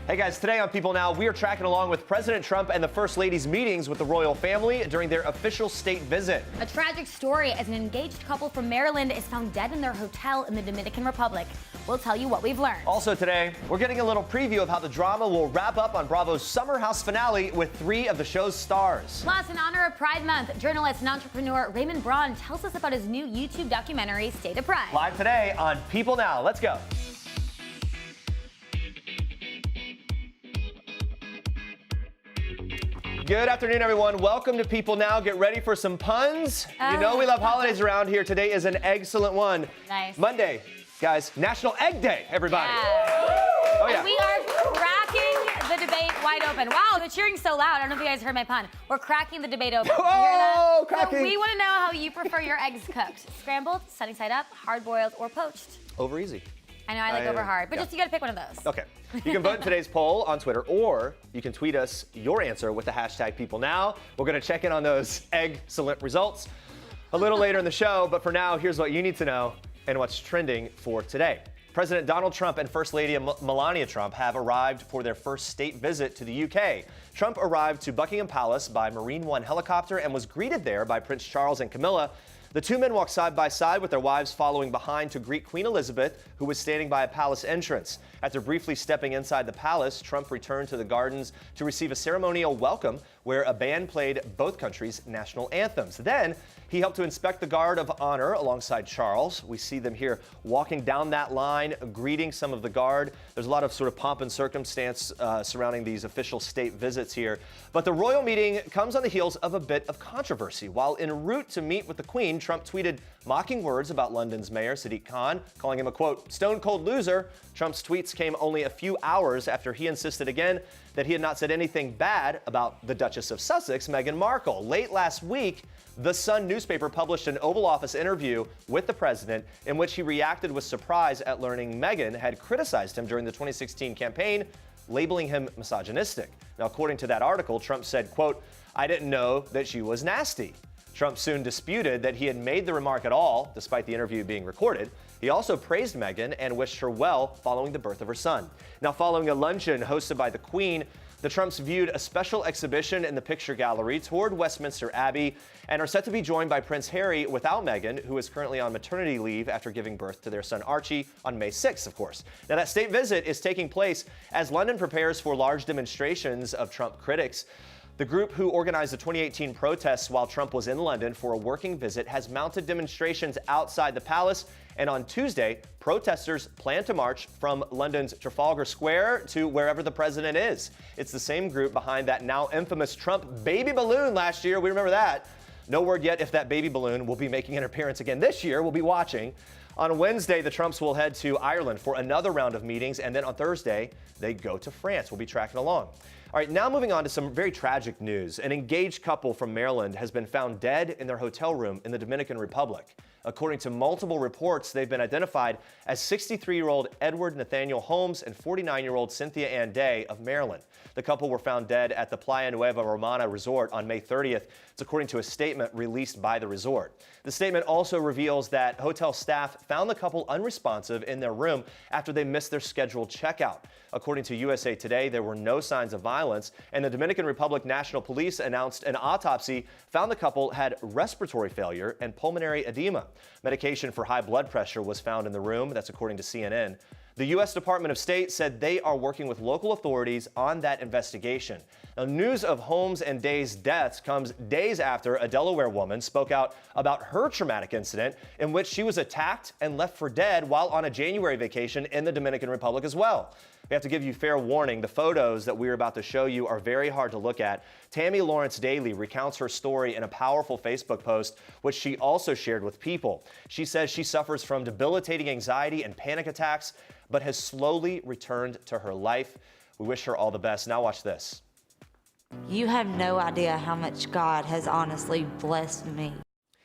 Hey guys, today on People Now, we are tracking along with President Trump and the First Lady's meetings with the royal family during their official state visit. A tragic story as an engaged couple from Maryland is found dead in their hotel in the Dominican Republic. We'll tell you what we've learned. Also today, we're getting a little preview of how the drama will wrap up on Bravo's Summer House finale with 3 of the show's stars. Plus, in honor of Pride Month, journalist and entrepreneur Raymond Braun tells us about his new YouTube documentary, State of Pride. Live today on People Now. Let's go. Good afternoon, everyone. Welcome to People Now. Get ready for some puns. You know we love holidays around here. Today is an excellent one. Nice. Monday, guys, National Egg Day, everybody. Yeah. Oh, yeah. And we are cracking the debate wide open. Wow, the cheering's so loud. I don't know if you guys heard my pun. We're cracking the debate open. Oh, cracking. So we want to know how you prefer your eggs cooked. Scrambled, sunny side up, hard-boiled, or poached. Over easy. I know I like over hard, but just you got to pick one of those. Okay. You can vote in today's poll on Twitter, or you can tweet us your answer with the hashtag #PeopleNow. We're going to check in on those excellent results a little later in the show, but for now, here's what you need to know and what's trending for today. President Donald Trump and First Lady Melania Trump have arrived for their first state visit to the UK. Trump arrived to Buckingham Palace by Marine One helicopter and was greeted there by Prince Charles and Camilla. The two men walked side by side with their wives following behind to greet Queen Elizabeth, who was standing by a palace entrance. After briefly stepping inside the palace, Trump returned to the gardens to receive a ceremonial welcome where a band played both countries' national anthems. Then he helped to inspect the Guard of Honor alongside Charles. We see them here walking down that line, greeting some of the Guard. There's a lot of sort of pomp and circumstance surrounding these official state visits here. But the royal meeting comes on the heels of a bit of controversy. While en route to meet with the Queen, Trump tweeted mocking words about London's mayor, Sadiq Khan, calling him a, quote, stone-cold loser. Trump's tweets came only a few hours after he insisted again that he had not said anything bad about the Duchess of Sussex, Meghan Markle. Late last week, The Sun newspaper published an Oval Office interview with the president in which he reacted with surprise at learning Meghan had criticized him during the 2016 campaign, labeling him misogynistic. Now, according to that article, Trump said, quote, I didn't know that she was nasty. Trump soon disputed that he had made the remark at all, despite the interview being recorded. He also praised Meghan and wished her well following the birth of her son. Now, following a luncheon hosted by the Queen, the Trumps viewed a special exhibition in the picture gallery toward Westminster Abbey and are set to be joined by Prince Harry without Meghan, who is currently on maternity leave after giving birth to their son Archie on May 6th, of course. Now, that state visit is taking place as London prepares for large demonstrations of Trump critics. The group who organized the 2018 protests while Trump was in London for a working visit has mounted demonstrations outside the palace. And on Tuesday, protesters plan to march from London's Trafalgar Square to wherever the president is. It's the same group behind that now infamous Trump baby balloon last year. We remember that. No word yet if that baby balloon will be making an appearance again this year. We'll be watching. On Wednesday, the Trumps will head to Ireland for another round of meetings. And then on Thursday, they go to France. We'll be tracking along. All right, now moving on to some very tragic news. An engaged couple from Maryland has been found dead in their hotel room in the Dominican Republic. According to multiple reports, they've been identified as 63-year-old Edward Nathaniel Holmes and 49-year-old Cynthia Ann Day of Maryland. The couple were found dead at the Playa Nueva Romana resort on May 30th. It's according to a statement released by the resort. The statement also reveals that hotel staff found the couple unresponsive in their room after they missed their scheduled checkout. According to USA Today, there were no signs of violence, and the Dominican Republic National Police announced an autopsy found the couple had respiratory failure and pulmonary edema. Medication for high blood pressure was found in the room. That's according to CNN. The U.S. Department of State said they are working with local authorities on that investigation. Now, news of Holmes and Day's deaths comes days after a Delaware woman spoke out about her traumatic incident in which she was attacked and left for dead while on a January vacation in the Dominican Republic as well. We have to give you fair warning. The photos that we're about to show you are very hard to look at. Tammy Lawrence Daly recounts her story in a powerful Facebook post, which she also shared with People. She says she suffers from debilitating anxiety and panic attacks, but has slowly returned to her life. We wish her all the best. Now watch this. You have no idea how much God has honestly blessed me.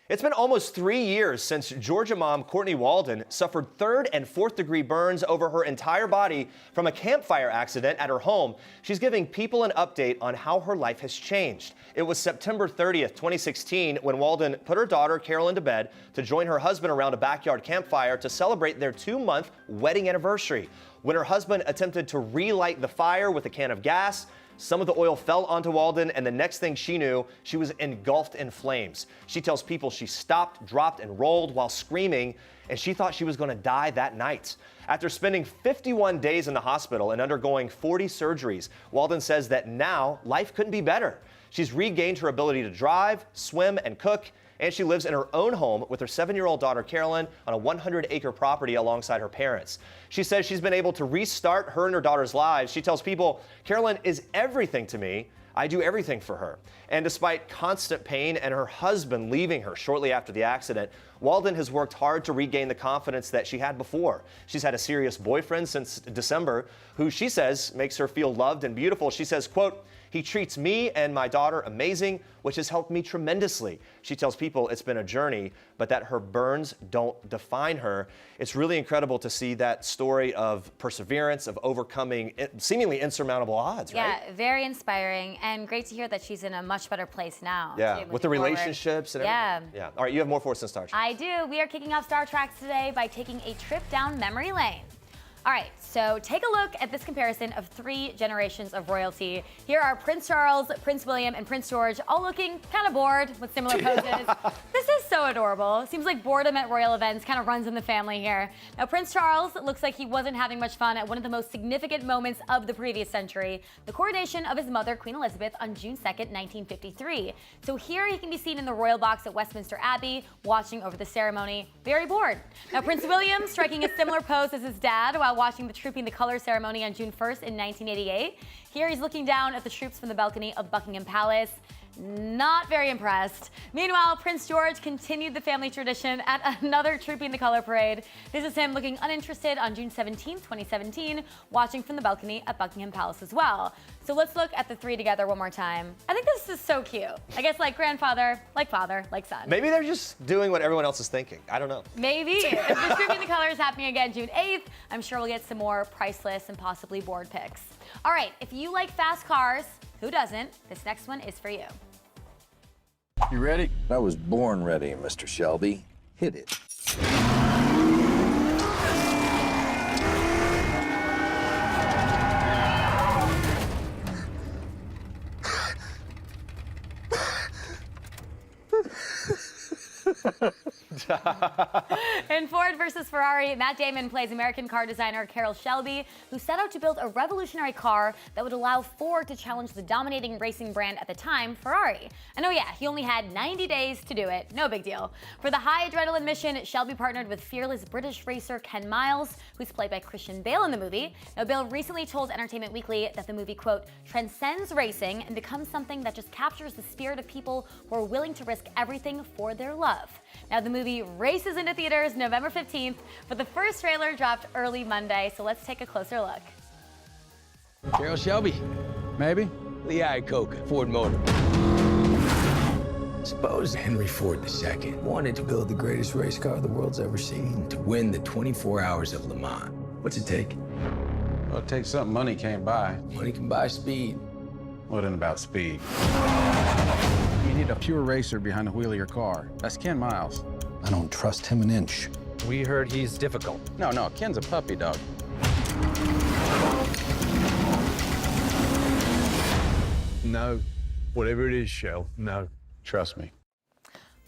It's been almost 3 years since Georgia mom Courtney Walden suffered 3rd and 4th degree burns over her entire body from a campfire accident at her home. She's giving People an update on how her life has changed. It was September 30th, 2016, when Walden put her daughter Carolyn to bed to join her husband around a backyard campfire to celebrate their 2-month wedding anniversary. when her husband attempted to relight the fire with a can of gas. Some of the oil fell onto Walden, and the next thing she knew, she was engulfed in flames. She tells people she stopped, dropped, and rolled while screaming, and she thought she was going to die that night. After spending 51 days in the hospital and undergoing 40 surgeries, Walden says that now life couldn't be better. She's regained her ability to drive, swim, and cook, and she lives in her own home with her 7-year-old daughter, Carolyn, on a 100-acre property alongside her parents. She says she's been able to restart her and her daughter's lives. She tells people, Carolyn is everything to me. I do everything for her. And despite constant pain and her husband leaving her shortly after the accident, Walden has worked hard to regain the confidence that she had before. She's had a serious boyfriend since December, who she says makes her feel loved and beautiful. She says, quote, he treats me and my daughter amazing, which has helped me tremendously. She tells people it's been a journey, but that her burns don't define her. It's really incredible to see that story of perseverance, of overcoming seemingly insurmountable odds, right? Yeah, very inspiring, and great to hear that she's in a much better place now. Yeah, with the relationships and everything. Yeah. All right, you have more for us in Star Trek. I do. We are kicking off Star Trek today by taking a trip down memory lane. All right, so take a look at this comparison of 3 generations of royalty. Here are Prince Charles, Prince William, and Prince George, all looking kind of bored with similar poses. This is so adorable. Seems like boredom at royal events kind of runs in the family here. Now, Prince Charles looks like he wasn't having much fun at one of the most significant moments of the previous century, the coronation of his mother, Queen Elizabeth, on June 2nd, 1953. So here he can be seen in the royal box at Westminster Abbey, watching over the ceremony, very bored. Now, Prince William striking a similar pose as his dad while watching the Trooping the Color ceremony on June 1st in 1988. Here he's looking down at the troops from the balcony of Buckingham Palace. Not very impressed. Meanwhile, Prince George continued the family tradition at another Trooping the Color parade. This is him looking uninterested on June 17, 2017, watching from the balcony at Buckingham Palace as well. So let's look at the 3 together one more time. I think this is so cute. I guess like grandfather, like father, like son. Maybe they're just doing what everyone else is thinking. I don't know. Maybe. If the Trooping the Color is happening again June 8th, I'm sure we'll get some more priceless and possibly bored pics. All right, if you like fast cars, who doesn't? This next one is for you. You ready? I was born ready, Mr. Shelby. Hit it. In Ford versus Ferrari, Matt Damon plays American car designer Carroll Shelby, who set out to build a revolutionary car that would allow Ford to challenge the dominating racing brand at the time, Ferrari. And oh yeah, he only had 90 days to do it. No big deal. For the high adrenaline mission, Shelby partnered with fearless British racer Ken Miles, who's played by Christian Bale in the movie. Now, Bale recently told Entertainment Weekly that the movie, quote, transcends racing and becomes something that just captures the spirit of people who are willing to risk everything for their love. Now, the movie races into theaters November 15th, but the first trailer dropped early Monday, so let's take a closer look. Carroll Shelby, maybe? Lee Iacocca, Ford Motor. Suppose Henry Ford II wanted to build the greatest race car the world's ever seen, to win the 24 hours of Le Mans. What's it take? Well, it takes something money can't buy. Money can buy speed. What in about speed? You need a pure racer behind the wheel of your car. That's Ken Miles. I don't trust him an inch. We heard he's difficult. No, Ken's a puppy dog. No. Whatever it is, Shell, no. Trust me.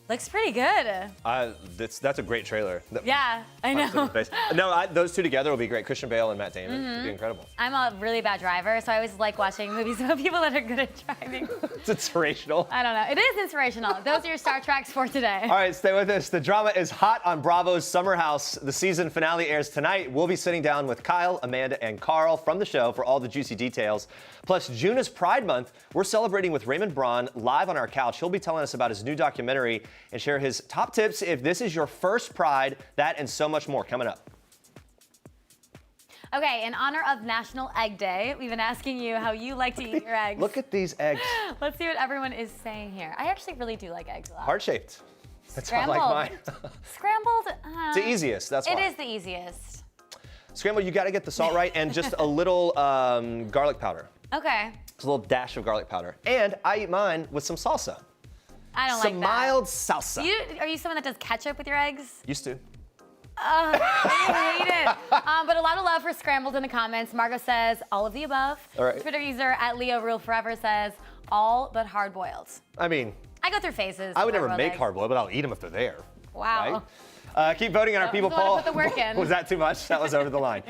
Looks pretty good. That's a great trailer. Yeah, I know. No, those two together will be great. Christian Bale and Matt Damon would be incredible. I'm a really bad driver, so I always like watching movies about people that are good at driving. It's inspirational. I don't know. It is inspirational. Those are your Star Treks for today. All right, stay with us. The drama is hot on Bravo's Summer House. The season finale airs tonight. We'll be sitting down with Kyle, Amanda, and Carl from the show for all the juicy details. Plus, June is Pride Month. We're celebrating with Raymond Braun live on our couch. He'll be telling us about his new documentary and share his top tips if this is your first Pride, that and so much more coming up. Okay, in honor of National Egg Day, we've been asking you how you like to eat your eggs. Look at these eggs. Let's see what everyone is saying here. I actually really do like eggs a lot. Heart-shaped. That's how I Scrambled. like mine. Scrambled? It's the easiest, that's why. It is the easiest. Scrambled, you gotta get the salt right and just a little garlic powder. Okay. Just a little dash of garlic powder. And I eat mine with some salsa. I don't like Some that. mild salsa. Are you someone that does ketchup with your eggs? Used to. I hate it. But a lot of love for Scrambled in the comments. Margot says, all of the above. All right. Twitter user at Leo Real Forever says, all but hard-boiled. I mean, I go through phases. I would never hard-boiled make eggs. hard-boiled, but I'll eat them if they're there. Wow. Right? Keep voting on our People There's a lot poll. to put the work in. Was that too much? That was over the line.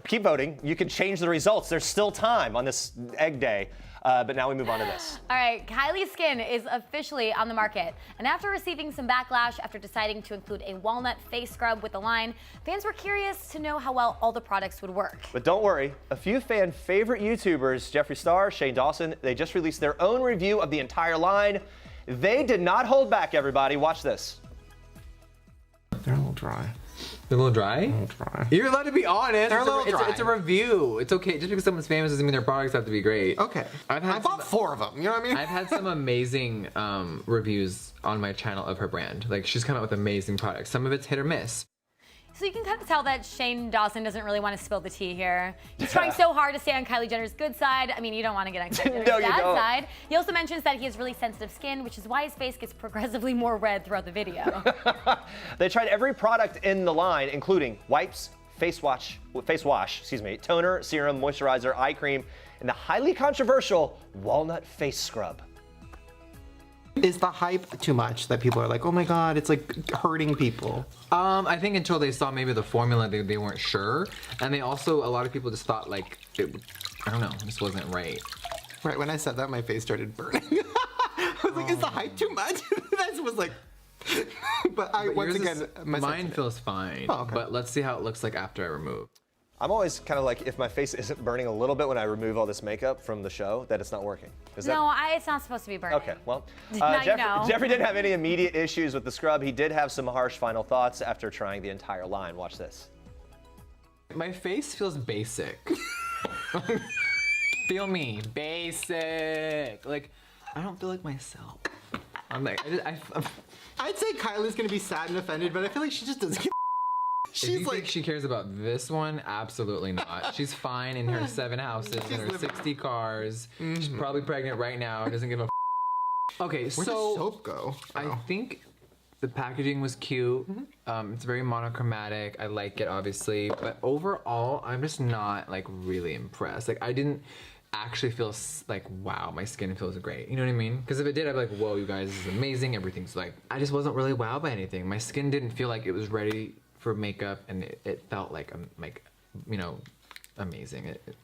Keep voting. You can change the results. There's still time on this egg day. But now we move on to this. All right, Kylie's skin is officially on the market. And after receiving some backlash after deciding to include a walnut face scrub with the line, fans were curious to know how well all the products would work. But don't worry, a few fan favorite YouTubers, Jeffree Star, Shane Dawson, they just released their own review of the entire line. They did not hold back, everybody. Watch this. They're a little dry. They're a little dry? A little dry. You're allowed to be honest. They're a little dry. It's a review. It's okay. Just because someone's famous doesn't mean their products have to be great. Okay. I bought 4 of them. You know what I mean? I've had some amazing reviews on my channel of her brand. Like, she's come out with amazing products. Some of it's hit or miss. So you can kind of tell that Shane Dawson doesn't really want to spill the tea here. He's trying so hard to stay on Kylie Jenner's good side. I mean, you don't want to get on Kylie Jenner's No, you bad don't. side. He also mentions that he has really sensitive skin, which is why his face gets progressively more red throughout the video. They tried every product in the line, including wipes, face wash, toner, serum, moisturizer, eye cream, and the highly controversial walnut face scrub. Is the hype too much that people are like, oh my God, it's like hurting people? I think until they saw maybe the formula, they weren't sure. And they also, a lot of people just thought like, I don't know, this wasn't right. Right, when I said that, my face started burning. I was like, is the hype too much? That was like, but once again, mine feels fine. Oh, okay. But let's see how it looks like after I remove. I'm always kind of like, if my face isn't burning a little bit when I remove all this makeup from the show, that it's not working. Is that... No, it's not supposed to be burning. Okay, well, Now you know. Jeffree didn't have any immediate issues with the scrub. He did have some harsh final thoughts after trying the entire line. Watch this. My face feels basic. Feel me, basic. Like, I don't feel like myself. I'm like, I'd say Kylie's gonna be sad and offended, but I feel like she just doesn't give She's you think she cares about this one? Absolutely not. She's fine in her 7 houses and her 60 cars. She's probably pregnant right now. Doesn't give a Okay, Where'd the so soap go? I think the packaging was cute. It's very monochromatic. I like it, obviously. But overall, I'm just not like really impressed. Like I didn't actually feel like, wow, my skin feels great. You know what I mean? Because if it did, I'd be like, whoa, you guys, this is amazing. Everything's like, I just wasn't really wowed by anything. My skin didn't feel like it was ready for makeup, and it felt like you know, amazing. It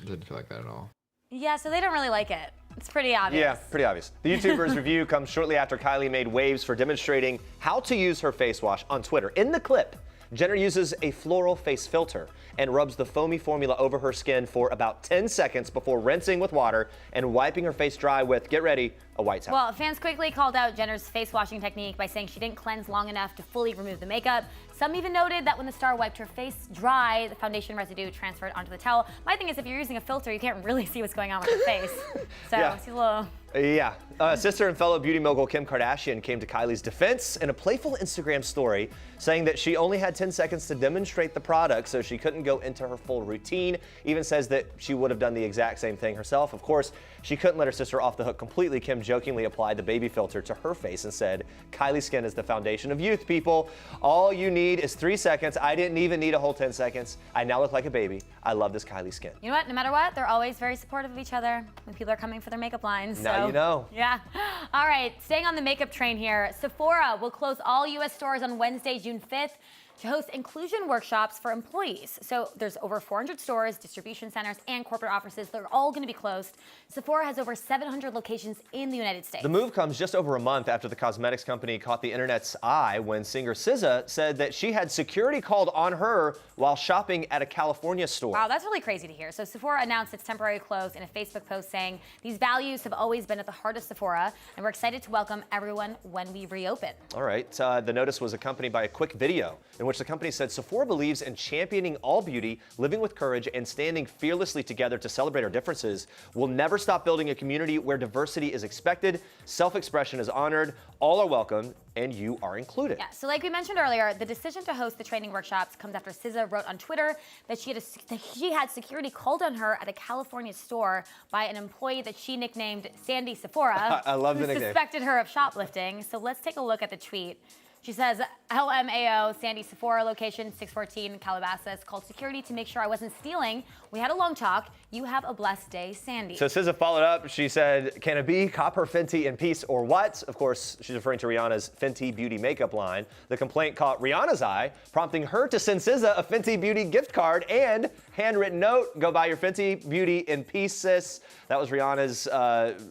didn't feel like that at all. Yeah, so they don't really like it. It's pretty obvious. Yeah, pretty obvious. The YouTuber's review comes shortly after Kylie made waves for demonstrating how to use her face wash on Twitter. In the clip, Jenner uses a floral face filter and rubs the foamy formula over her skin for about 10 seconds before rinsing with water and wiping her face dry with, get ready, a white towel. Well, fans quickly called out Jenner's face washing technique by saying she didn't cleanse long enough to fully remove the makeup. Some even noted that when the star wiped her face dry, the foundation residue transferred onto the towel. My thing is, if you're using a filter, you can't really see what's going on with your face. So Yeah. it's a little... Yeah. Sister and fellow beauty mogul Kim Kardashian came to Kylie's defense in a playful Instagram story, saying that she only had 10 seconds to demonstrate the product, so she couldn't go into her full routine. Even says that she would have done the exact same thing herself. Of course, she couldn't let her sister off the hook completely. Kim jokingly applied the baby filter to her face and said, Kylie's skin is the foundation of youth, people. All you need is 3 seconds. I didn't even need a whole 10 seconds. I now look like a baby. I love this Kylie skin. You know what? No matter what, they're always very supportive of each other when people are coming for their makeup lines. Now you know. Yeah. All right, staying on the makeup train here, Sephora will close all U.S. stores on Wednesday, June 5th to host inclusion workshops for employees. So there's over 400 stores, distribution centers, and corporate offices. They're all going to be closed. Sephora has over 700 locations in the United States. The move comes just over a month after the cosmetics company caught the internet's eye when singer SZA said that she had security called on her while shopping at a California store. Wow, that's really crazy to hear. So Sephora announced its temporary close in a Facebook post saying, these values have always been at the heart of Sephora, and we're excited to welcome everyone when we reopen. All right, the notice was accompanied by a quick video in which the company said Sephora believes in championing all beauty, living with courage, and standing fearlessly together to celebrate our differences. We'll never stop building a community where diversity is expected, self-expression is honored, all are welcome, and you are included. Yeah, so like we mentioned earlier, the decision to host the training workshops comes after SZA wrote on Twitter that she had security called on her at a California store by an employee that she nicknamed Sandy Sephora. I love the who nickname. suspected her of shoplifting. So let's take a look at the tweet. She says, LMAO, Sandy Sephora location, 614 Calabasas, called security to make sure I wasn't stealing. We had a long talk. You have a blessed day, Sandy. So SZA followed up. She said, can it be cop her Fenty in peace or what? Of course, she's referring to Rihanna's Fenty Beauty makeup line. The complaint caught Rihanna's eye, prompting her to send SZA a Fenty Beauty gift card and handwritten note. Go buy your Fenty Beauty in peace, sis. That was Rihanna's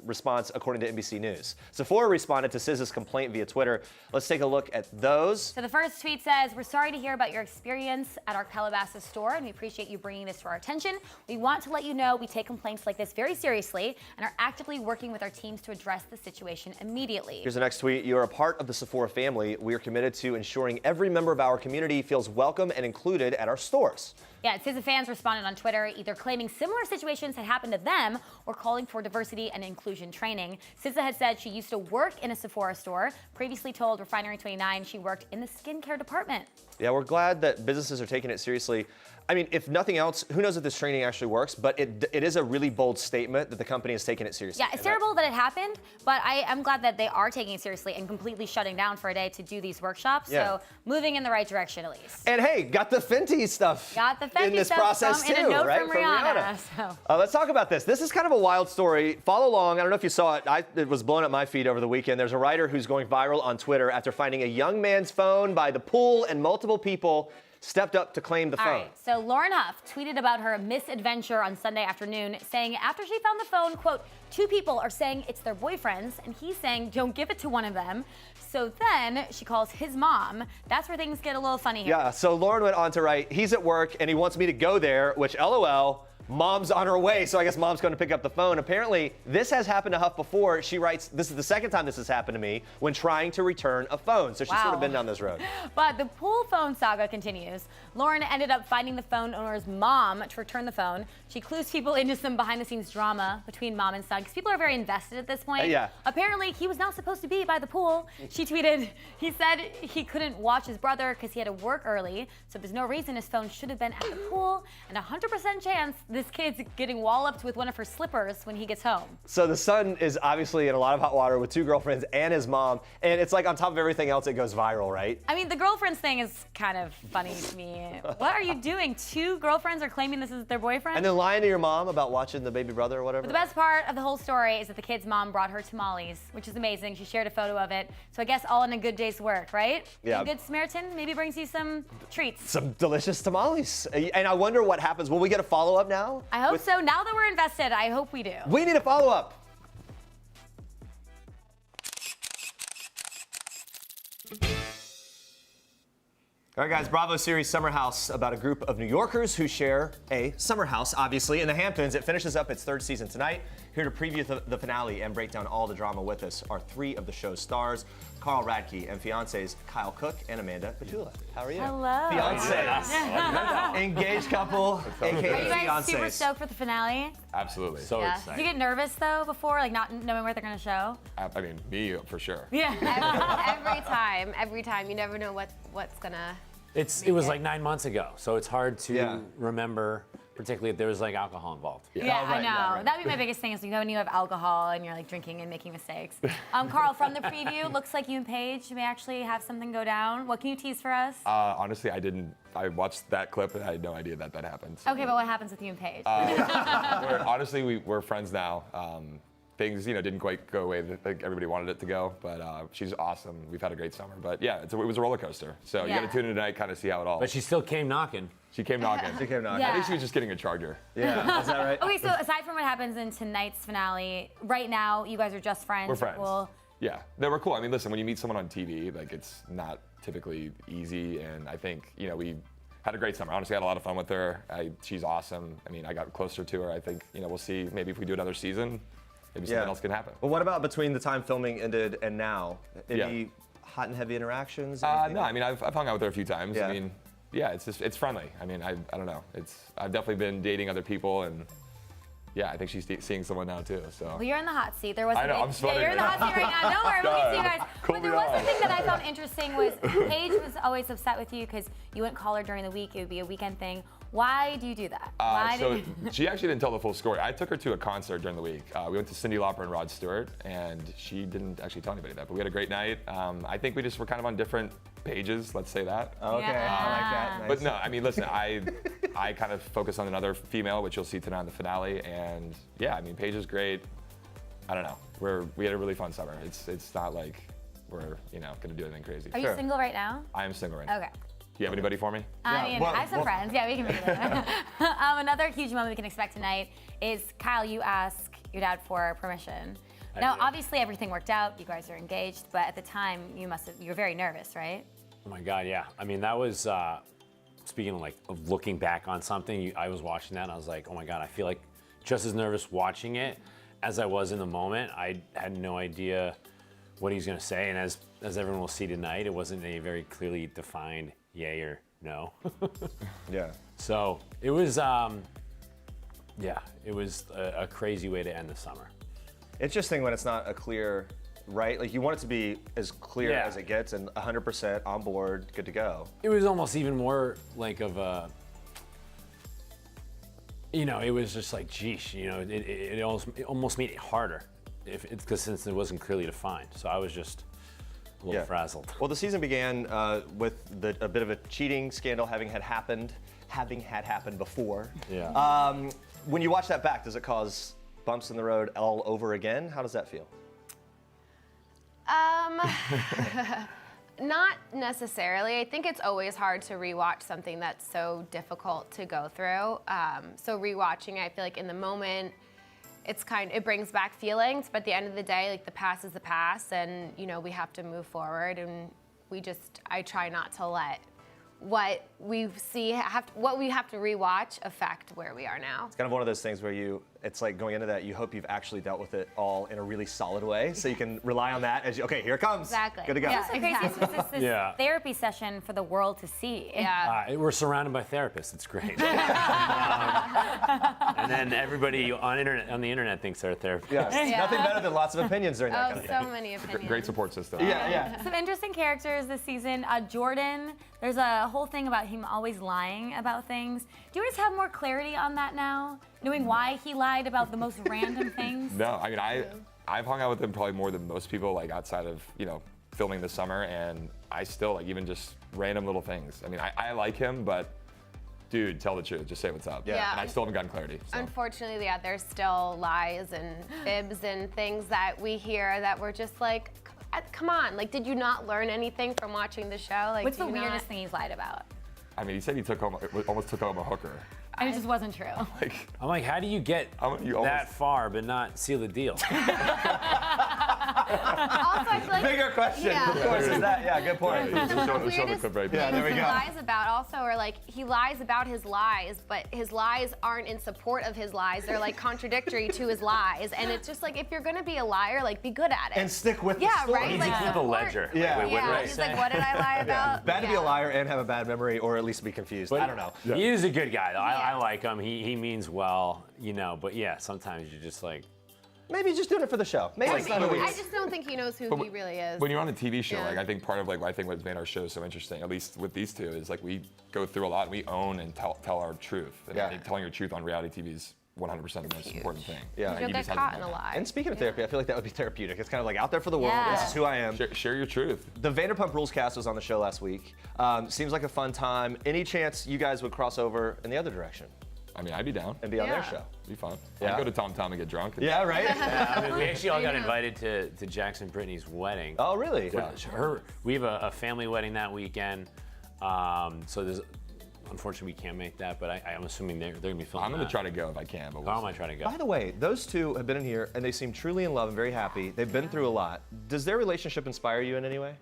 response, according to NBC News. Sephora responded to SZA's complaint via Twitter. Let's take a look at those. So the first tweet says, we're sorry to hear about your experience at our Calabasas store, and we appreciate you bringing this to our attention. We want to let you know we take complaints like this very seriously and are actively working with our teams to address the situation immediately. Here's the next tweet. You're a part of the Sephora family. We are committed to ensuring every member of our community feels welcome and included at our stores. Yeah, SZA fans responded on Twitter, either claiming similar situations had happened to them or calling for diversity and inclusion training. SZA had said she used to work in a Sephora store. Previously told Refinery29 she worked in the skincare department. Yeah, we're glad that businesses are taking it seriously. I mean, if nothing else, who knows if this training actually works, but it is a really bold statement that the company is taking it seriously. Yeah, it's terrible that it happened, but I'm glad that they are taking it seriously and completely shutting down for a day to do these workshops. Yeah. So moving in the right direction at least. And hey, got the Fenty stuff Got the Fenty in this stuff process from, too, in a note right? from Rihanna. So. Let's talk about this. This is kind of a wild story. Follow along. I don't know if you saw it. It was blowing up my feed over the weekend. There's a writer who's going viral on Twitter after finding a young man's phone by the pool, and multiple people stepped up to claim the phone. All right, so Lauren Huff tweeted about her misadventure on Sunday afternoon, saying after she found the phone, quote, 2 people are saying it's their boyfriends, and he's saying don't give it to one of them. So then she calls his mom. That's where things get a little funny here. Yeah, so Lauren went on to write, he's at work and he wants me to go there, which LOL, mom's on her way, so I guess mom's going to pick up the phone. Apparently, this has happened to Huff before. She writes, this is the second time this has happened to me when trying to return a phone. So she's sort of been down this road. But the pool phone saga continues. Lauren ended up finding the phone owner's mom to return the phone. She clues people into some behind-the-scenes drama between mom and son, because people are very invested at this point. Yeah. Apparently, he was not supposed to be by the pool. She tweeted, he said he couldn't watch his brother because he had to work early, so there's no reason his phone should have been at the pool, and 100% chance this kid's getting walloped with one of her slippers when he gets home. So the son is obviously in a lot of hot water with 2 girlfriends and his mom, and it's like on top of everything else, it goes viral, right? I mean, the girlfriends thing is kind of funny to me. What are you doing? 2 girlfriends are claiming this is their boyfriend? And then lying to your mom about watching the baby brother or whatever? But the best part of the whole story is that the kid's mom brought her tamales, which is amazing. She shared a photo of it. So I guess all in a good day's work, right? Yeah. A good Samaritan maybe brings you some treats. Some delicious tamales. And I wonder what happens. Will we get a follow-up now? I hope so. Now that we're invested, I hope we do. We need a follow-up. All right, guys, Bravo series Summer House about a group of New Yorkers who share a summer house, obviously, in the Hamptons. It finishes up its 3rd season tonight. Here to preview the finale and break down all the drama with us are 3 of the show's stars, Carl Radke and fiancés Kyle Cook and Amanda Petula. How are you? Hello. Fiancés. Engaged couple, Are you aka guys super fiancés. stoked for the finale? Absolutely. Do you get nervous though before, like not knowing what they're gonna show? I mean, me for sure. Yeah. every time. You never know what's gonna. It was like 9 months ago, so it's hard to remember, particularly if there was like alcohol involved. Yeah, I know. That'd be my biggest thing is when you have alcohol and you're like drinking and making mistakes. Carl, from the preview, looks like you and Paige may actually have something go down. What can you tease for us? Honestly, I didn't. I watched that clip and I had no idea that happened. So. Okay, but what happens with you and Paige? We're friends now. Things, didn't quite go away like everybody wanted it to go, but she's awesome. We've had a great summer, but yeah, it was a roller coaster. So you got to tune in tonight, kind of see how it all. But she still came knocking. She came knocking. She came knocking. I think she was just getting a charger. Yeah, is that right? Okay, so aside from what happens in tonight's finale, right now you guys are just friends. We're friends. Cool. Yeah, they were cool. I mean, listen, when you meet someone on TV, like it's not typically easy, and I think we had a great summer. Honestly, I had a lot of fun with her. She's awesome. I mean, I got closer to her. I think we'll see. Maybe if we do another season. Maybe something else can happen. Well, what about between the time filming ended and now? Any hot and heavy interactions? No, I mean, I've hung out with her a few times. Yeah. I mean, it's friendly. I mean, I don't know. I've definitely been dating other people, and I think she's seeing someone now too. So. Well, you're in the hot seat. There was. I know. I'm sweating. You're in the hot seat right now. Don't worry, we'll see you guys. Cool But there was the thing that I found interesting was Paige was always upset with you because you wouldn't call her during the week. It would be a weekend thing. Why do you do that? Why So she actually didn't tell the full story. I took her to a concert during the week. We went to Cyndi Lauper and Rod Stewart, and she didn't actually tell anybody that. But we had a great night. I think we just were kind of on different pages. Let's say that. Okay, I like that. Nice. But no, I mean, listen, I kind of focus on another female, which you'll see tonight in the finale. And yeah, I mean, Paige is great. I don't know. We had a really fun summer. It's not like we're gonna do anything crazy. Are you single right now? I am single right now. Okay. Do you have anybody for me? I have some friends. Yeah, we can meet them. Another huge moment we can expect tonight is Kyle, you ask your dad for permission. Now, obviously everything worked out. You guys are engaged, but at the time you were very nervous, right? Oh my God, yeah. I mean, that was, speaking of looking back on something, I was watching that and I was like, oh my God, I feel like just as nervous watching it as I was in the moment. I had no idea what he was gonna say, and as everyone will see tonight, it wasn't a very clearly defined yay or no. Yeah. So it was, it was a crazy way to end the summer. Interesting when it's not a clear, right? Like you want it to be as clear as it gets and 100% on board, good to go. It was almost even more like of a, it was just like, geesh, it almost made it harder because since it wasn't clearly defined. So I was just a little frazzled. Well, the season began with a bit of a cheating scandal having had happened before. Yeah. When you watch that back, does it cause bumps in the road all over again? How does that feel? Not necessarily. I think it's always hard to rewatch something that's so difficult to go through. So rewatching, I feel like in the moment, it brings back feelings, but at the end of the day, like the past is the past, and we have to move forward, and I try not to let what we have to rewatch affect where we are now. It's kind of one of those things where it's like going into that, you hope you've actually dealt with it all in a really solid way, so you can rely on that as okay, here it comes. Exactly. Good to go. Yeah, exactly. It's this therapy session for the world to see. Yeah. We're surrounded by therapists. It's great. And then everybody on the internet thinks they're a therapist. Yes. Nothing better than lots of opinions during that kind of thing. So many opinions. Great support system. Yeah. Some interesting characters this season. Jordan, there's a whole thing about him always lying about things. Do you guys have more clarity on that now? Knowing why he lied about the most random things? No, I mean, I've hung out with him probably more than most people, like outside of, filming this summer, and I still, like, even just random little things. I mean, I like him, but dude, tell the truth. Just say what's up. Yeah. And I still haven't gotten clarity. So. Unfortunately, there's still lies and fibs and things that we hear that we're just like, come on. Like, did you not learn anything from watching the show? Like, what's the weirdest thing he's lied about? I mean, he said he almost took home a hooker. And it just wasn't true. I'm like, how do you get that far but not seal the deal? Also, I feel like bigger question. Of course, is that? Yeah, good point. Show the clip right there. There we go. He lies about also are like he lies about his lies, but his lies aren't in support of his lies. They're like contradictory to his lies, and it's just like if you're gonna be a liar, like be good at it and stick with the story. right. He's Like keep a ledger. He's like, what did I lie about? Bad to be a liar and have a bad memory, or at least be confused. But I don't know. He is a good guy, though. I like him. He means well, but yeah, sometimes you're just like. Maybe he's just doing it for the show. Maybe it's not I just don't think he knows who he really is. When you're on a TV show, like I think part of what's made our show so interesting, at least with these two, is like we go through a lot and we own and tell our truth. And I think telling your truth on reality TV is 100% the most important thing. Yeah. You don't get caught in a lie. And speaking of therapy, I feel like that would be therapeutic. It's kind of like out there for the world. This is who I am. Share your truth. The Vanderpump Rules cast was on the show last week. Seems like a fun time. Any chance you guys would cross over in the other direction? I mean, I'd be down. And be on their show. It'd be fun. I'd go to Tom Tom and get drunk. Yeah, right? I mean, we actually all got invited to Jackson Brittany's wedding. Oh, really? We have a family wedding that weekend. So there's, unfortunately, we can't make that, but I'm assuming they're going to be filming I'm going to try to go if I can. But Carl might try to go. By the way, those two have been in here, and they seem truly in love and very happy. They've been through a lot. Does their relationship inspire you in any way?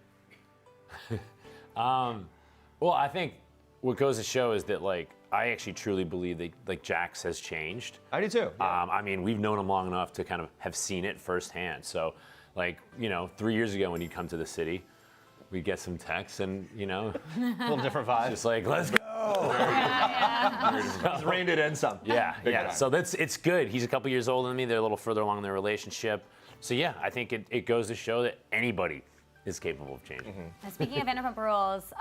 Well, I think what goes to show is that, like, I actually truly believe that, like, Jax has changed. I do too. I mean, we've known him long enough to kind of have seen it firsthand. So, like, 3 years ago when he'd come to the city, we'd get some texts and, a little different vibe. Just like, let's go. Just reined it in some. Yeah. So it's good. He's a couple years older than me. They're a little further along in their relationship. So yeah, I think it goes to show that anybody is capable of changing. Speaking of Vanderpump Rules,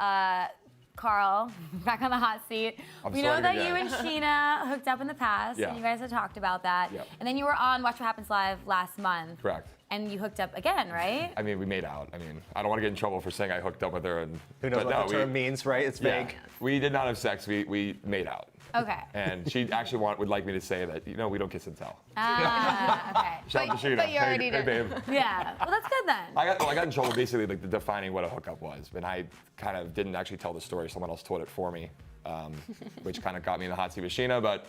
Carl, back on the hot seat. We know that you and Sheena hooked up in the past, and you guys had talked about that. Yep. And then you were on Watch What Happens Live last month. Correct. And you hooked up again, right? I mean, we made out. I mean, I don't want to get in trouble for saying I hooked up with her. And Who knows what the term means, right? It's vague. We did not have sex. We made out. Okay. And she actually would like me to say that, we don't kiss and tell. Okay. Shout out to Sheena. But you already hey, did. babe. Yeah. Well, that's good then. I got in trouble basically like defining what a hookup was, and I kind of didn't actually tell the story. Someone else told it for me, which kind of got me in the hot seat with Sheena. But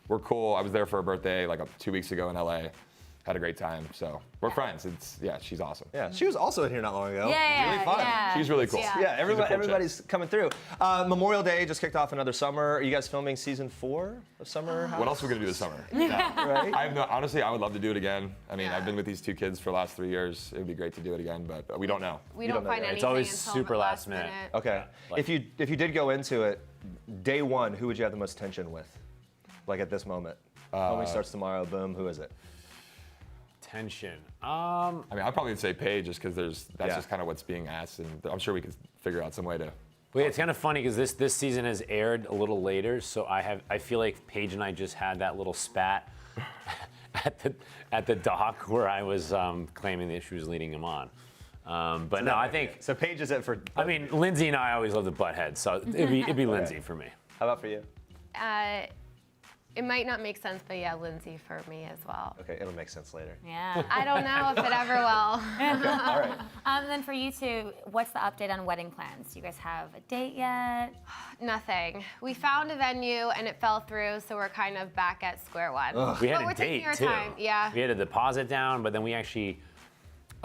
we're cool. I was there for her birthday like 2 weeks ago in LA. Had a great time. So we're friends. She's awesome. Yeah, she was also in here not long ago. Yeah, really fun. yeah. She's really cool. Yeah, everybody's coming through. Memorial Day just kicked off another summer. Are you guys filming season 4 of Summer House? What else are we gonna do this summer? Right? Honestly, I would love to do it again. I mean, I've been with these 2 kids for the last 3 years. It would be great to do it again, but we don't know. We don't find anything It's always until super the last minute. Okay. If you did go into it, day 1, who would you have the most tension with? Like at this moment. Filming starts tomorrow, boom, who is it? Tension. I mean, I'd probably say Paige just because that's just kind of what's being asked, and I'm sure we could figure out some way to. Well, it's kind of funny because this season has aired a little later, so I feel like Paige and I just had that little spat at the dock where I was claiming that she was leading him on. But so no, I think so. Paige is it for? I mean, Lindsay and I always love the butt heads, so it'd be Lindsay for me. How about for you? It might not make sense, but yeah, Lindsay for me as well. Okay, it'll make sense later. Yeah. I don't know if it ever will. Okay, all right. Then for you two, what's the update on wedding plans? Do you guys have a date yet? Nothing. We found a venue and it fell through, so we're kind of back at square one. We had but we're a taking date our too. time. Yeah. We had a deposit down, but then we actually,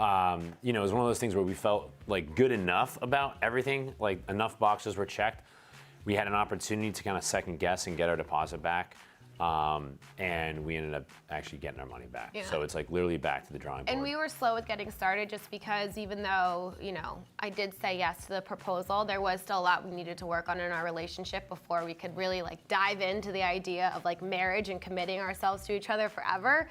it was one of those things where we felt like good enough about everything, like enough boxes were checked. We had an opportunity to kind of second guess and get our deposit back. And we ended up actually getting our money back. Yeah. So it's like literally back to the drawing board. And we were slow with getting started just because even though, I did say yes to the proposal, there was still a lot we needed to work on in our relationship before we could really dive into the idea of marriage and committing ourselves to each other forever.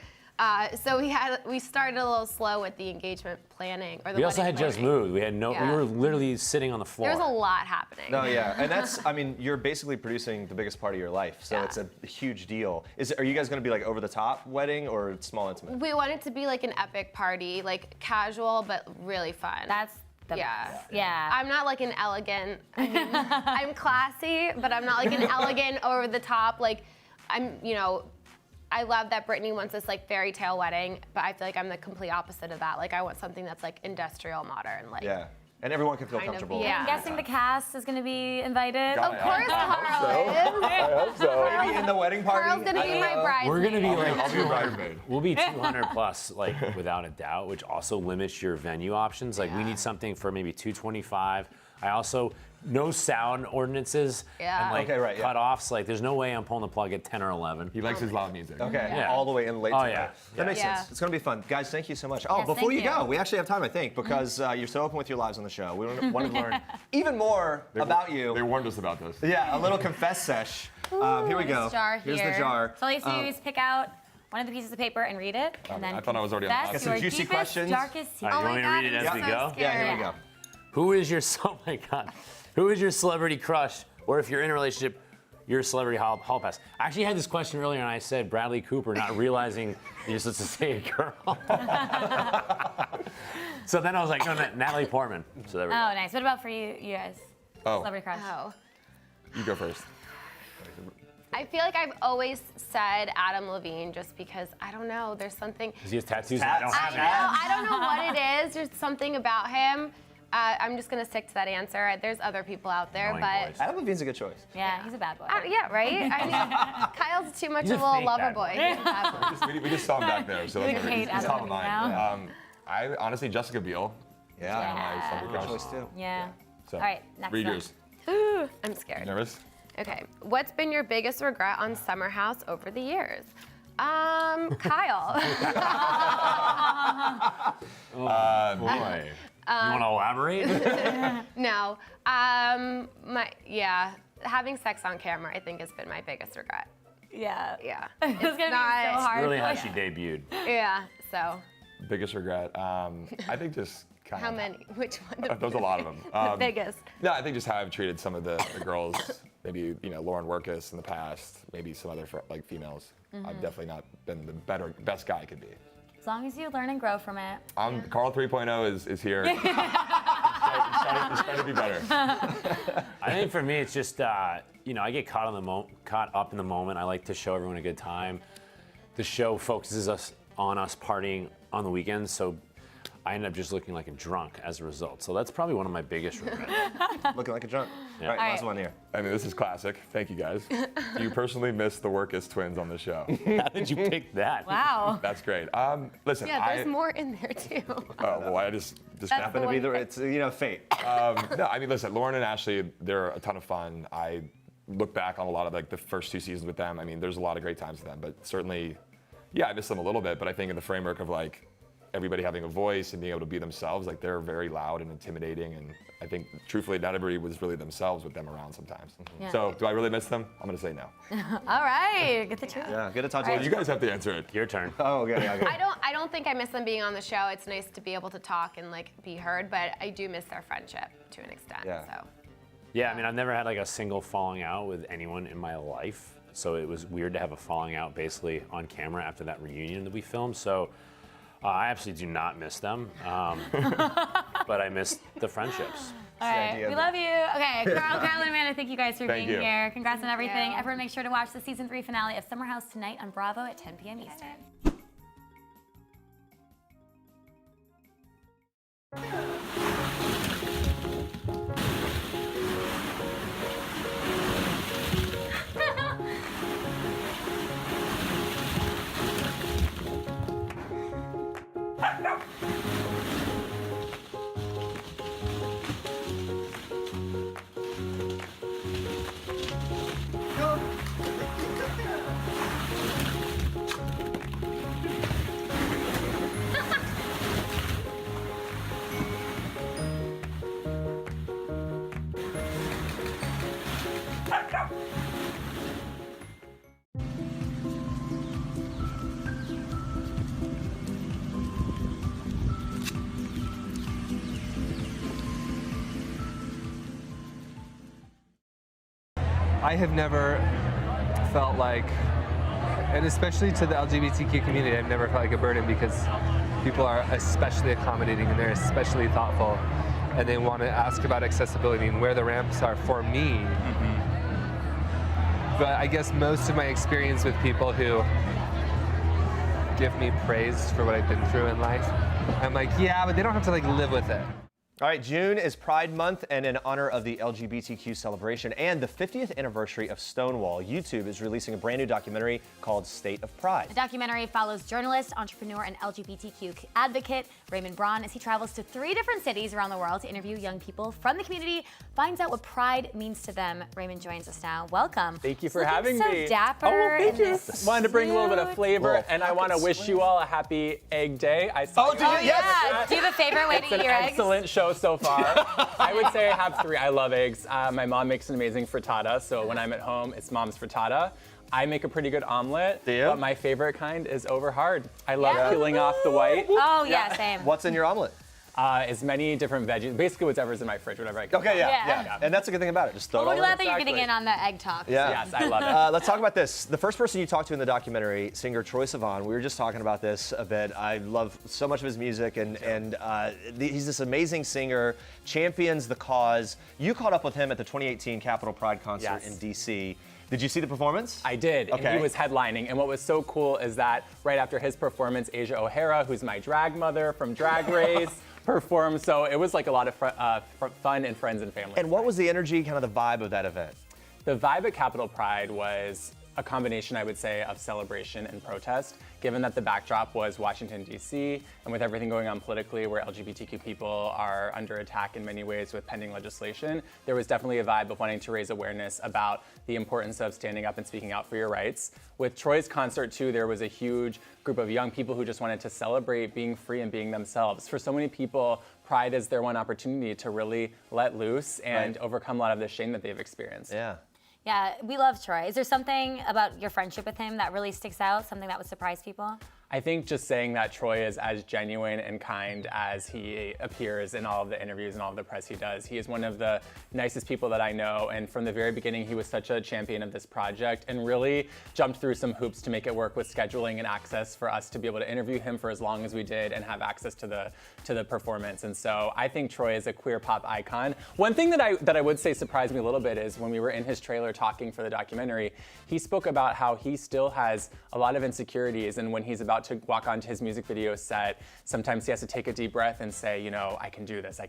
So we started a little slow with the engagement planning or the We also had wedding just planning. moved. We had we were literally sitting on the floor. There was a lot happening. No, yeah, and that's, you're basically producing the biggest part of your life, so it's a huge deal. Are you guys gonna be over the top wedding or small intimate? We want it to be an epic party, casual but really fun. That's the yeah. I'm not an elegant. I'm classy, but I'm not an elegant over the top. I love that Brittany wants this fairy tale wedding, but I feel I'm the complete opposite of that. I want something that's industrial, modern, Yeah, and everyone can feel kind of, comfortable. yeah. I'm guessing the cast is going to be invited. Of course, Carl is. I hope so. Maybe in the wedding party. Carl's gonna be my bridesmaid. We're gonna be I'll be a bridesmaid. We'll be 200 plus, without a doubt, which also limits your venue options. We need something for maybe 225. I also no sound ordinances and cutoffs. There's no way I'm pulling the plug at 10 or 11. He likes his loud music. Okay, Yeah. all the way in late. Oh, tonight. yeah. That makes Yeah. sense. It's gonna be fun, guys. Thank you so much. Oh, Yes, before thank you go, you. we actually have time, I think, because you're so open with your lives on the show. We wanted to learn even more about you. They warned us about this. Yeah, a little confess sesh. Here we go. This jar Here's here. the jar. So all you have to do is pick out one of the pieces of paper and read it, and then I thought I was already on the confess hot seat. your Some juicy deepest, questions. darkest All right, you Oh want me to my read it God, as we I'm go? so Yeah, here we go. Who is your oh my god? Who is your celebrity crush? Or if you're in a relationship, your celebrity hall pass. I actually had this question earlier and I said Bradley Cooper, not realizing you're supposed to say a girl. So then I was like, no, Natalie Portman. So there we go. Oh, nice. What about for you guys? Oh, Celebrity crush. Oh. you go first. I feel I've always said Adam Levine just because, I don't know, there's something. Does he have tattoos? I don't have I don't know what it is. There's something about him. I'm just going to stick to that answer. There's other people out there, Annoying but... boys. Adam Levine's a good choice. Yeah, he's a bad boy. yeah, right? I mean, Kyle's too much He's of a a little fake lover bad boy. boy. He's a bad boy. We just saw him back there, so that's You hate he's top of Adam mind. I honestly, Jessica Biel. Yeah. My celebrity Good crush. choice too. Yeah. So, All right, next read up. yours. I'm scared. Nervous? Okay. What's been your biggest regret on Summer House over the years? Kyle. Boy. You want to elaborate? No. Having sex on camera, I think, has been my biggest regret. Yeah. Yeah. It's gonna be so hard. Really how she debuted. Yeah. So. Biggest regret. I think just kind How of. many? Which one? There's a lot of them. The biggest. No, I think just how I've treated some of the girls, maybe Lauren Workus in the past, maybe some other females. I've definitely not been the best guy I could be. As long as you learn and grow from it. Carl 3.0 is here. It's trying to be better. I think for me, it's just I get caught up in the moment. I like to show everyone a good time. The show focuses on us partying on the weekends, so I end up just looking like a drunk as a result. So that's probably one of my biggest regrets. Looking like a drunk. Yeah. All right, last one here. I mean, this is classic. Thank you, guys. Do you personally miss the Workus twins on the show? How did you pick that? Wow. That's great. Listen, Yeah, there's more in there too. Oh, well, I just Happen to be it's fate. No, I mean, listen, Lauren and Ashley, they're a ton of fun. I look back on a lot of the first 2 seasons with them. I mean, there's a lot of great times with them, but certainly, I miss them a little bit. But I think in the framework of everybody having a voice and being able to be themselves, they're very loud and intimidating. And I think, truthfully, not everybody was really themselves with them around sometimes. Yeah. So, do I really miss them? I'm gonna say no. All right, get the truth. Yeah, good to talk to Well, you guys have to answer it. Your turn. Oh, okay. I don't think I miss them being on the show. It's nice to be able to talk and be heard, but I do miss their friendship to an extent. Yeah. So. Yeah, I mean, I've never had a single falling out with anyone in my life. So it was weird to have a falling out basically on camera after that reunion that we filmed. So I absolutely do not miss them, but I miss the friendships. All right, we love you. Okay, Carl, and Amanda, thank you guys for being here. Congrats on everything. Everyone make sure to watch the season 3 finale of Summer House tonight on Bravo at 10 p.m. Eastern. I have never felt like, and especially to the LGBTQ community, I've never felt like a burden because people are especially accommodating and they're especially thoughtful and they want to ask about accessibility and where the ramps are for me. But I guess most of my experience with people who give me praise for what I've been through in life, I'm like, yeah, but they don't have to live with it. All right, June is Pride Month, and in honor of the LGBTQ celebration and the 50th anniversary of Stonewall, YouTube is releasing a brand new documentary called State of Pride. The documentary follows journalist, entrepreneur, and LGBTQ advocate Raymond Braun as he travels to 3 different cities around the world to interview young people from the community, finds out what pride means to them. Raymond joins us now. Welcome. Thank you for having so me. Dapper. Oh, thank you. This Wanted to bring a little bit of flavor, Well, and I want to wish you all a happy Egg Day. I saw you. Yeah. Do you have a favorite way to eat your eggs? Excellent show so far. I would say I have 3. I love eggs. My mom makes an amazing frittata, so when I'm at home, it's mom's frittata. I make a pretty good omelet, but my favorite kind is over hard. I love peeling off the white. Oh, yeah, same. What's in your omelet? As many different veggies, basically whatever's in my fridge, whatever I can. Okay, yeah. And that's a good thing about it. Just throw Well, it we're all in. glad that you're getting in on the egg talk. Yeah. Yes, I love it. Let's talk about this. The first person you talked to in the documentary, singer Troye Sivan, we were just talking about this a bit. I love so much of his music, and he's this amazing singer, champions the cause. You caught up with him at the 2018 Capitol Pride concert in D.C. Did you see the performance? I did, and he was headlining. And what was so cool is that right after his performance, Asia O'Hara, who's my drag mother from Drag Race, performed. So it was like a lot of fun and friends and family. And what was the energy, kind of the vibe of that event? The vibe at Capitol Pride was a combination, I would say, of celebration and protest, given that the backdrop was Washington, D.C., and with everything going on politically where LGBTQ people are under attack in many ways with pending legislation, there was definitely a vibe of wanting to raise awareness about the importance of standing up and speaking out for your rights. With Troy's concert, too, there was a huge group of young people who just wanted to celebrate being free and being themselves. For so many people, Pride is their one opportunity to really let loose and overcome a lot of the shame that they've experienced. Yeah. Yeah, we love Troy. Is there something about your friendship with him that really sticks out, something that would surprise people? I think just saying that Troye is as genuine and kind as he appears in all of the interviews and all of the press he does. He is one of the nicest people that I know, and from the very beginning, he was such a champion of this project and really jumped through some hoops to make it work with scheduling and access for us to be able to interview him for as long as we did and have access to the performance. And so I think Troye is a queer pop icon. One thing that I would say surprised me a little bit is when we were in his trailer talking for the documentary, he spoke about how he still has a lot of insecurities, and when he's about to walk onto his music video set, sometimes he has to take a deep breath and say, you know, I can do this,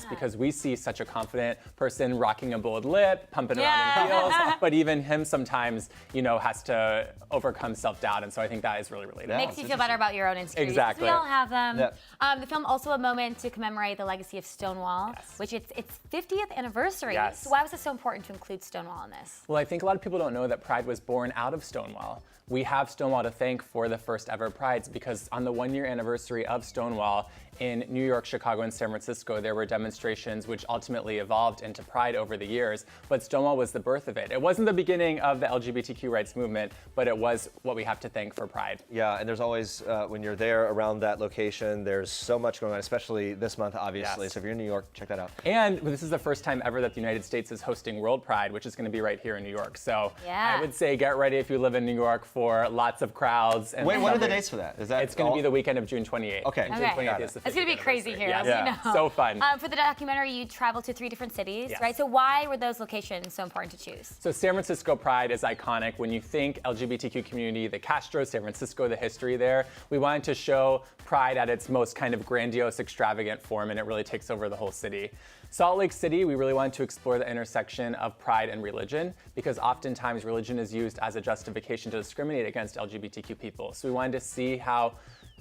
because we see such a confident person rocking a bold lip, pumping around in heels, but even him sometimes, you know, has to overcome self-doubt, and so I think that is really relatable. Makes you feel better about your own insecurities. Exactly. We all have them. Yeah. The film also a moment to commemorate the legacy of Stonewall, which it's 50th anniversary. Yes. So why was it so important to include Stonewall in this? Well, I think a lot of people don't know that Pride was born out of Stonewall. We have Stonewall to thank for the first ever Prides because on the 1-year anniversary of Stonewall in New York, Chicago, and San Francisco, there were demonstrations which ultimately evolved into Pride over the years, but Stonewall was the birth of it. It wasn't the beginning of the LGBTQ rights movement, but it was what we have to thank for Pride. Yeah, and there's always, when you're there around that location, there's so much going on, especially this month, obviously. Yes. So if you're in New York, check that out. And this is the first time ever that the United States is hosting World Pride, which is going to be right here in New York. So I would say get ready if you live in New York for lots of crowds. And Wait, what are the dates for that? Is that It's going to be the weekend of June 28th. Okay. June 28th is the 50th It's going to be crazy here, as Yeah. you know. So fun. For the documentary, you traveled to 3 different cities, Yes. right? So why were those locations so important to choose? So San Francisco Pride is iconic. When you think LGBTQ community, the Castro, San Francisco, the history there, we wanted to show Pride at its most kind of grandiose, extravagant form, and it really takes over the whole city. Salt Lake City, we really wanted to explore the intersection of pride and religion because oftentimes religion is used as a justification to discriminate against LGBTQ people. So we wanted to see how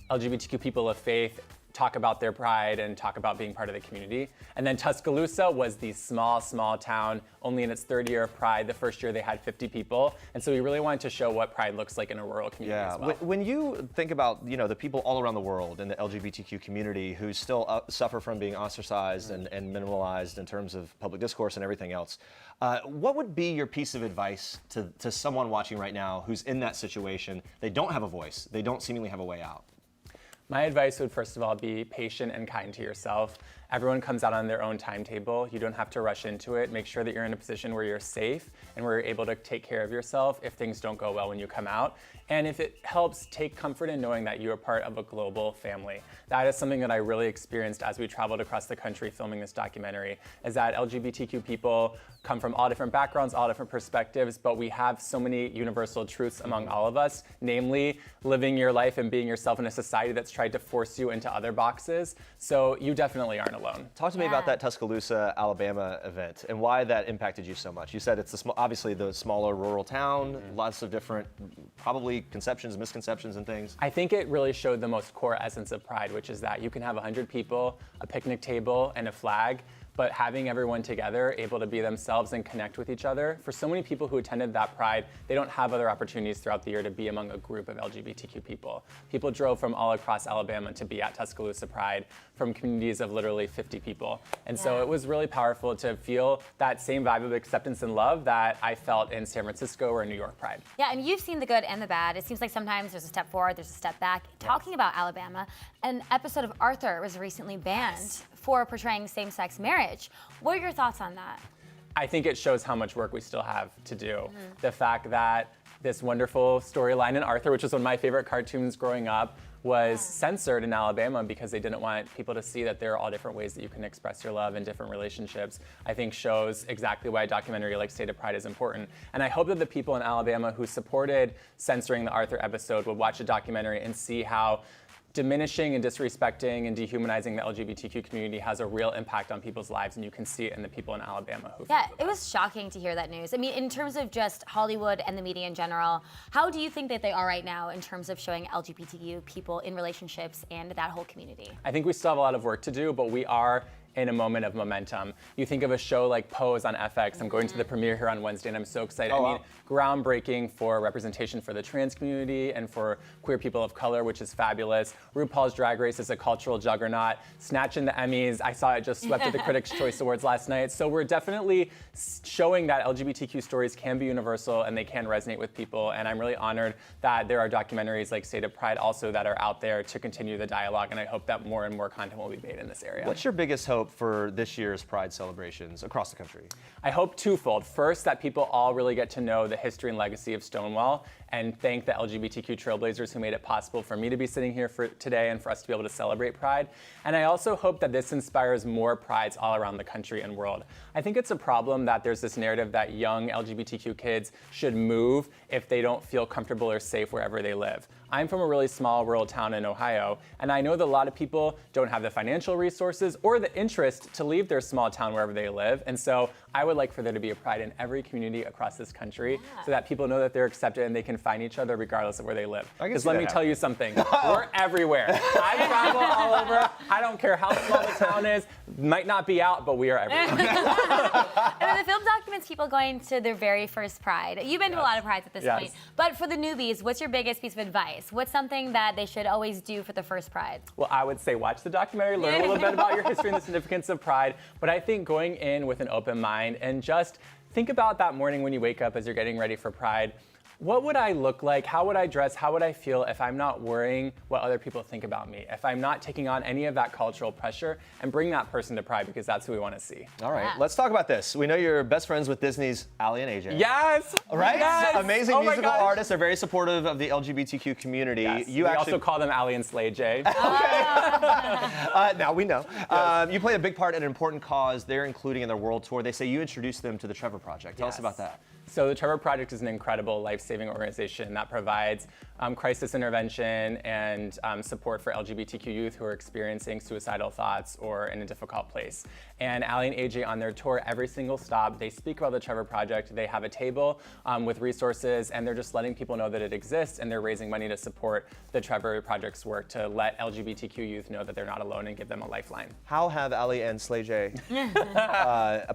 LGBTQ people of faith talk about their pride and talk about being part of the community. And then Tuscaloosa was the small town, only in its 3rd year of Pride. The first year they had 50 people. And so we really wanted to show what Pride looks like in a rural community as well. When you think about, you know, the people all around the world in the LGBTQ community who still suffer from being ostracized and minimalized in terms of public discourse and everything else, what would be your piece of advice to someone watching right now who's in that situation? They don't have a voice. They don't seemingly have a way out. My advice would first of all be patient and kind to yourself. Everyone comes out on their own timetable. You don't have to rush into it. Make sure that you're in a position where you're safe and where you're able to take care of yourself if things don't go well when you come out. And if it helps, take comfort in knowing that you are part of a global family. That is something that I really experienced as we traveled across the country filming this documentary, is that LGBTQ people come from all different backgrounds, all different perspectives, but we have so many universal truths among all of us, namely living your life and being yourself in a society that's tried to force you into other boxes. So you definitely aren't alone. Talk to me about that Tuscaloosa, Alabama event and why that impacted you so much. You said it's obviously the smaller rural town, lots of different probably conceptions, misconceptions and things. I think it really showed the most core essence of Pride, which is that you can have 100 people, a picnic table, and a flag, but having everyone together, able to be themselves and connect with each other. For so many people who attended that Pride, they don't have other opportunities throughout the year to be among a group of LGBTQ people. People drove from all across Alabama to be at Tuscaloosa Pride from communities of literally 50 people. And so it was really powerful to feel that same vibe of acceptance and love that I felt in San Francisco or New York Pride. Yeah, and you've seen the good and the bad. It seems like sometimes there's a step forward, there's a step back. Talking about Alabama, an episode of Arthur was recently banned for portraying same-sex marriage. What are your thoughts on that? I think it shows how much work we still have to do. The fact that this wonderful storyline in Arthur, which was one of my favorite cartoons growing up, was censored in Alabama because they didn't want people to see that there are all different ways that you can express your love in different relationships, I think shows exactly why a documentary like State of Pride is important. And I hope that the people in Alabama who supported censoring the Arthur episode would watch a documentary and see how diminishing and disrespecting and dehumanizing the LGBTQ community has a real impact on people's lives, and you can see it in the people in Alabama who it was shocking to hear that news. I mean, in terms of just Hollywood and the media in general, how do you think that they are right now in terms of showing LGBTQ people in relationships and that whole community? I think we still have a lot of work to do, but we are in a moment of momentum. You think of a show like Pose on FX. I'm going to the premiere here on Wednesday, and I'm so excited. Oh, I mean, wow. groundbreaking for representation for the trans community and for queer people of color, which is fabulous. RuPaul's Drag Race is a cultural juggernaut. Snatching the Emmys, I saw it just swept at the Critics' Choice Awards last night. So we're definitely showing that LGBTQ stories can be universal and they can resonate with people. And I'm really honored that there are documentaries like State of Pride also that are out there to continue the dialogue. And I hope that more and more content will be made in this area. What's your biggest hope for this year's Pride celebrations across the country? I hope twofold. First, that people all really get to know the history and legacy of Stonewall and thank the LGBTQ trailblazers who made it possible for me to be sitting here for today and for us to be able to celebrate Pride. And I also hope that this inspires more Prides all around the country and world. I think it's a problem that there's this narrative that young LGBTQ kids should move if they don't feel comfortable or safe wherever they live. I'm from a really small rural town in Ohio, and I know that a lot of people don't have the financial resources or the interest to leave their small town wherever they live. And so I would like for there to be a Pride in every community across this country so that people know that they're accepted and they can find each other regardless of where they live. Because let me tell you something, we're everywhere. I travel all over. I don't care how small the town is. Might not be out, but we are everywhere. And the film documents people going to their very first Pride. You've been to a lot of Prides at this point. But for the newbies, what's your biggest piece of advice? What's something that they should always do for the first Pride? Well, I would say watch the documentary, learn a little bit about your history and the significance of Pride. But I think going in with an open mind and just think about that morning when you wake up as you're getting ready for Pride. What would I look like? How would I dress? How would I feel if I'm not worrying what other people think about me? If I'm not taking on any of that cultural pressure and bring that person to Pride because that's who we want to see. All right, let's talk about this. We know you're best friends with Disney's Ali and AJ. Yes! Right? Yes! Amazing musical artists. They're very supportive of the LGBTQ community. Yes. You we actually also call them Ali and Slay J. Now we know. You played a big part in an important cause they're including in their world tour. They say you introduced them to the Trevor Project. Tell us about that. So the Trevor Project is an incredible life-saving organization that provides crisis intervention and support for LGBTQ youth who are experiencing suicidal thoughts or in a difficult place. And Ali and AJ on their tour, every single stop, they speak about the Trevor Project. They have a table with resources, and they're just letting people know that it exists, and they're raising money to support the Trevor Project's work to let LGBTQ youth know that they're not alone and give them a lifeline. How have Ali and Slay J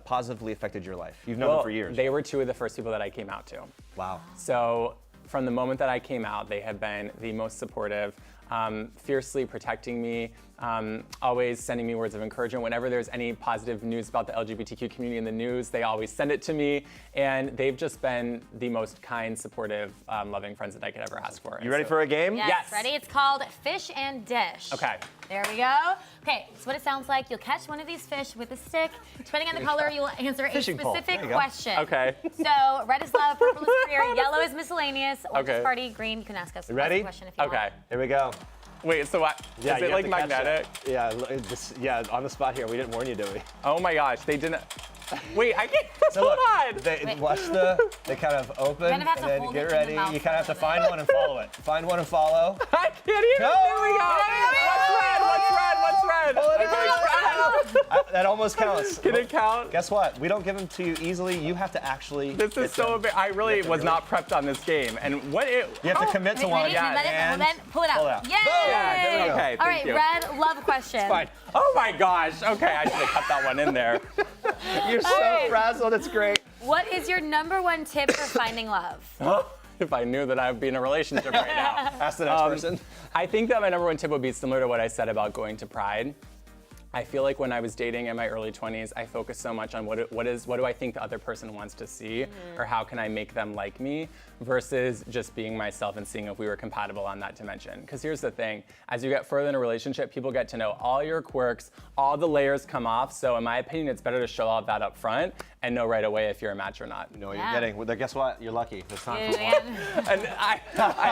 positively affected your life? You've known them for years. They were two of the first people that I came out to. Wow. So from the moment that I came out, they have been the most supportive, fiercely protecting me, always sending me words of encouragement. Whenever there's any positive news about the LGBTQ community in the news, they always send it to me. And they've just been the most kind, supportive, loving friends that I could ever ask for. You ready for a game? Yes. Ready? It's called Fish and Dish. Okay. There we go. Okay, so what it sounds like, you'll catch one of these fish with a stick. Depending on the color, you'll answer a specific question. Okay. So red is love, purple is queer, yellow is miscellaneous, orange is party, green, you can ask us a question if you want. Here we go. Wait, so what? Yeah, is it like magnetic? Yeah, on the spot here. We didn't warn you, did we? Oh my gosh, they didn't. Wait, I can't. So hold look, on. They kind of open kind of have and to then hold get it in the ready. mouth You kind of have to find one and follow it. Find one and follow. I can't even. Go! There we go. What's red? What's red? Pull it out. That almost counts. Can it count? Guess what? We don't give them to you easily. You have to actually. This is so big. I really was not prepped on this game. And what it. You have to commit to one. Ready? And then pull it out. Pull it out. Yay! Yeah, there we go. Okay, All right, thank you. red, love question. It's fine. Oh my gosh. Okay, I should have cut that one in there. You're so frazzled. It's great. What is your #1 tip for finding love? If I knew that I would be in a relationship right now. Ask the next person. I think that my #1 tip would be similar to what I said about going to Pride. I feel like when I was dating in my early 20s, I focused so much on what do I think the other person wants to see, or how can I make them like me, versus just being myself and seeing if we were compatible on that dimension. Because here's the thing, as you get further in a relationship, people get to know all your quirks, all the layers come off, so in my opinion, it's better to show all of that up front and know right away if you're a match or not. You know what you're getting. Well, guess what? You're lucky. It's time for one. And I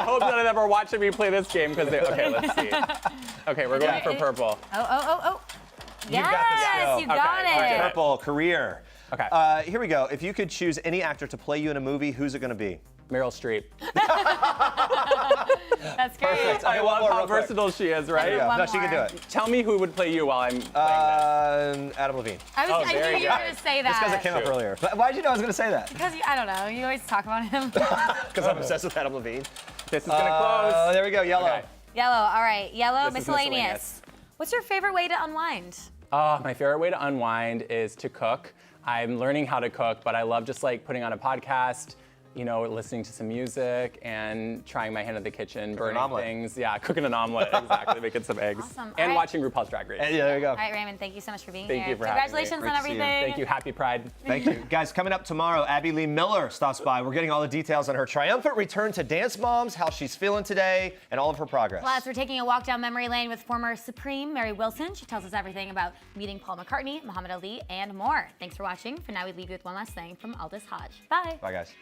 hope that I'm ever watching me play this game, because okay, let's see. Okay, we're going for purple. Oh. You got this still. You got it. Right, purple, career. Okay. Here we go. If you could choose any actor to play you in a movie, who's it going to be? Meryl Streep. That's great. Perfect. I Okay, love how quick. versatile she is, right? No, she can do it. Tell me who would play you while I'm playing this. Adam Levine. I knew you were going to say that. Just because it came up earlier. Why did you know I was going to say that? Because I don't know. You always talk about him. Because I'm obsessed with Adam Levine. This is going to close. There we go. Yellow. Okay. Yellow. All right. Yellow, This is miscellaneous. What's your favorite way to unwind? Oh, my favorite way to unwind is to cook. I'm learning how to cook, but I love just like putting on a podcast, you know, listening to some music and trying my hand in the kitchen, burning things. Yeah, cooking an omelet, exactly, making some eggs. Awesome. And All right. watching RuPaul's Drag Race. Yeah, there you go. All right, Raymond, thank you so much for being here. Thank you for having me. Congratulations Great on to see you. everything. Thank you. Happy Pride. Thank you. Guys, coming up tomorrow, Abby Lee Miller stops by. We're getting all the details on her triumphant return to Dance Moms, how she's feeling today, and all of her progress. Plus, we're taking a walk down memory lane with former Supreme Mary Wilson. She tells us everything about meeting Paul McCartney, Muhammad Ali, and more. Thanks for watching. For now, we leave you with one last thing from Aldous Hodge. Bye. Bye, guys.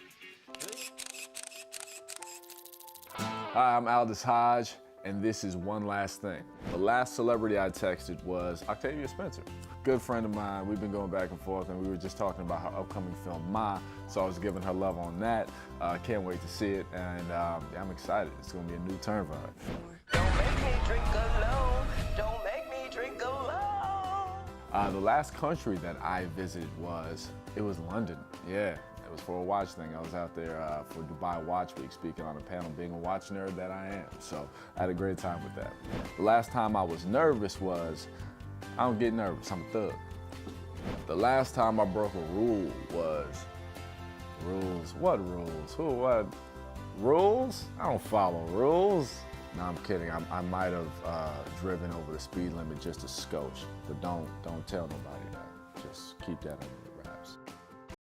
Hi, I'm Aldous Hodge, and this is one last thing. The last celebrity I texted was Octavia Spencer. Good friend of mine, we've been going back and forth, and we were just talking about her upcoming film, Ma, so I was giving her love on that. Can't wait to see it, and yeah, I'm excited. It's gonna be a new turn for her. Don't make me drink alone, don't make me drink alone. The last country that I visited was London, yeah. It was for a watch thing. I was out there for Dubai Watch Week speaking on a panel, being a watch nerd that I am. So I had a great time with that. The last time I was nervous was, I don't get nervous, I'm a thug. The last time I broke a rule was, rules, what rules? Who, what? Rules? I don't follow rules. No, I'm kidding. I might have driven over the speed limit just a skosh, but don't tell nobody that. Just keep that under